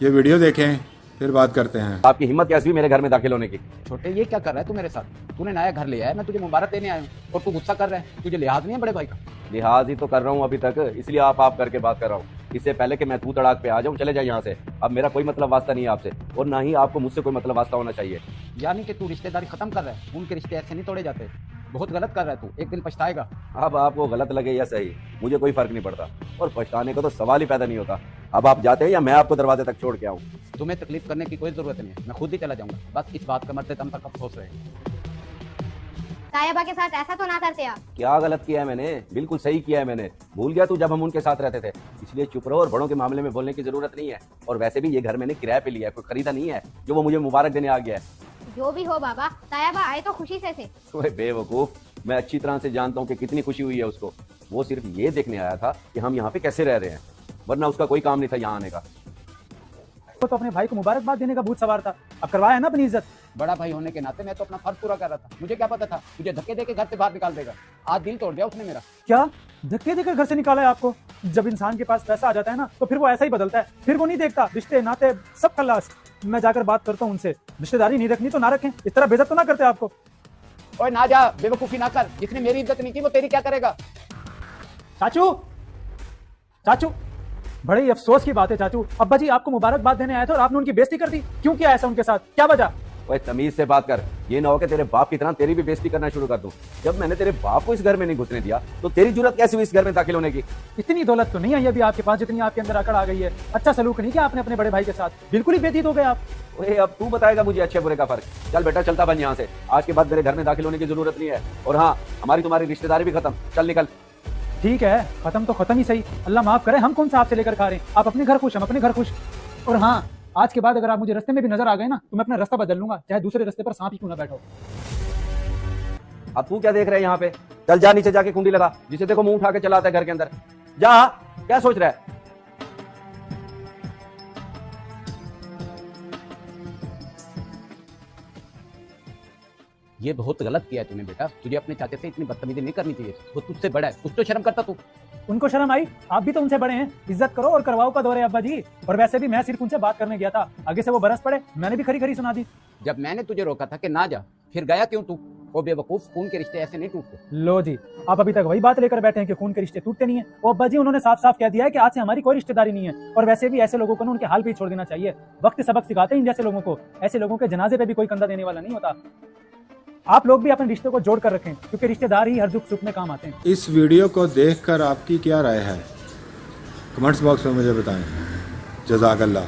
ये वीडियो देखें फिर बात करते हैं। आपकी हिम्मत कैसी हुई मेरे घर में दाखिल होने की? छोटे ये क्या कर रहा है तू मेरे साथ? तूने नया घर लिया है, मैं तुझे मुबारक देने आया हूँ और तू गुस्सा कर रहा है। तुझे लिहाज नहीं है बड़े भाई का? लिहाज ही तो कर रहा हूँ अभी तक, इसलिए आप करके बात कर रहा हूँ। इससे पहले कि मैं तू तड़ाक पे आ जाऊँ, चले जाए यहाँ से। अब मेरा कोई मतलब वास्ता नहीं है आपसे, और ना ही आपको मुझसे कोई मतलब वास्ता होना चाहिए। यानी कि तू रिश्तेदारी खत्म कर रहा है? उनके रिश्ते ऐसे नहीं तोड़े जाते। बहुत गलत कर रहा है तू, एक दिन पछताएगा। अब आपको गलत लगे या सही, मुझे कोई फर्क नहीं पड़ता, और पछताने का तो सवाल ही पैदा नहीं होता। अब आप जाते हैं या मैं आपको दरवाजे तक छोड़ के आऊँ? तुम्हें तकलीफ करने की कोई जरूरत नहीं है, मैं खुद ही चला जाऊंगा। बस इस बात का मरते दम तक अफसोस रहे। तायबा के साथ ऐसा तो ना करते आप। क्या गलत किया है मैंने? बिल्कुल सही किया है मैंने। भूल गया तू जब हम उनके साथ रहते थे, इसलिए चुप रहो और बड़ों के मामले में बोलने की जरूरत नहीं है। और वैसे भी ये घर मैंने किराए पे लिया है, कोई खरीदा नहीं है जो वो मुझे मुबारक देने आ गया है। जो भी हो बाबा, तायबा आए तो खुशी से थे। ओए बेवकूफ, मैं अच्छी तरह से जानता हूँ कि कितनी खुशी हुई है उसको। वो सिर्फ ये देखने आया था कि हम यहाँ पे कैसे रह रहे हैं, वरना उसका कोई काम नहीं था यहाँ आने का। तो अपने भाई को मुबारकबाद देने का भूत सवार था, अब करवाया है ना अपनी इज्जत। बड़ा भाई होने के नाते मैं तो अपना फर्ज पूरा कर रहा था। मुझे क्या पता था तुझे धक्के देके घर से बाहर निकाल देगा। आज दिल तोड़ दिया उसने मेरा। क्या धक्के देकर घर से निकाला है आपको? जब इंसान के पास पैसा आ जाता है ना, तो फिर वो ऐसा ही बदलता है। फिर वो नहीं देखता रिश्ते नाते सब खल्लास। मैं जाकर बात करता हूँ उनसे, रिश्तेदारी नहीं रखनी तो ना रखें, इस तरह बेइज्जत तो ना करते आपको। ओए ना जा, बेवकूफी ना कर। जिसने मेरी इज्जत नहीं की वो तेरी क्या करेगा? चाचू, चाचू, बड़े ही अफसोस की बात है चाचू। अब्बा जी आपको मुबारकबाद देने आए थे और आपने उनकी बेइज्जती कर दी। क्यों किया ऐसा उनके साथ, क्या वजह? ओए तमीज से बात कर, ये ना हो कि तेरे बाप की तरह तेरी भी बेइज्जती करना शुरू कर दूं। जब मैंने तेरे बाप को इस घर में नहीं घुसने दिया, तो तेरी जुर्रत कैसे हुई इस घर में दाखिल होने की? इतनी दौलत तो नहीं आई अभी आपके पास जितनी आपके अंदर अकड़ आ गई है। अच्छा सलूक नहीं किया आपने अपने बड़े भाई के साथ, बिल्कुल ही बेइज्जत हो गए आप। ओए अब तू बताएगा मुझे अच्छे बुरे का फर्क। चल बेटा चलता बन यहाँ से, आज के बाद मेरे घर में दाखिल होने की जरूरत नहीं है। और हाँ, हमारी तुम्हारी रिश्तेदारी भी खत्म, चल निकल। ठीक है, खत्म तो खत्म ही सही। अल्लाह माफ करे, हम कौन सा आपसे लेकर खा रहे हैं। आप अपने घर खुश, हम अपने घर खुश। और हाँ, आज के बाद अगर आप मुझे रास्ते में भी नजर आ गए ना, तो मैं अपना रास्ता बदल लूंगा, चाहे दूसरे रास्ते पर सांप ही क्यों ना बैठो। अब तू क्या देख रहा है यहाँ पे? चल जा नीचे जाके कुंडी लगा, जिसे देखो मुंह उठा के चला आता है घर के अंदर। जा, क्या सोच रहा है? ये बहुत गलत किया है तूने बेटा। तुझे अपने चाचे से इतनी बदतमीजी नहीं करनी चाहिए। वो तुझसे बड़ा है, कुछ तो शर्म करता तू। उनको शर्म आई? आप भी तो उनसे बड़े हैं, इज्जत करो और करवाओ का दौर है अब्बा जी। और वैसे भी मैं सिर्फ उनसे बात करने गया था, आगे से वो बरस पड़े, मैंने भी खरी खरी सुना दी। जब मैंने तुझे रोका था कि ना जा, फिर गया क्यों तू? वो बेवकूफ, खून के रिश्ते ऐसे नहीं टूटते। लो जी, आप अभी तक वही बात लेकर बैठे हैं कि खून के रिश्ते टूटते नहीं है। वो अब्बा जी उन्होंने साफ साफ कह दिया है कि आज से हमारी कोई रिश्तेदारी नहीं है। और वैसे भी ऐसे लोगों को ना उनके हाल पे ही छोड़ देना चाहिए। वक्त सबक सिखाते हैं इन जैसे लोगों को। ऐसे लोगों के जनाजे पे भी कोई कंधा देने वाला नहीं होता। आप लोग भी अपने रिश्ते को जोड़ कर रखें, क्योंकि रिश्तेदार ही हर दुख सुख में काम आते हैं। इस वीडियो को देखकर आपकी क्या राय है, कमेंट्स बॉक्स में मुझे बताएं। जज़ाकल्लाह।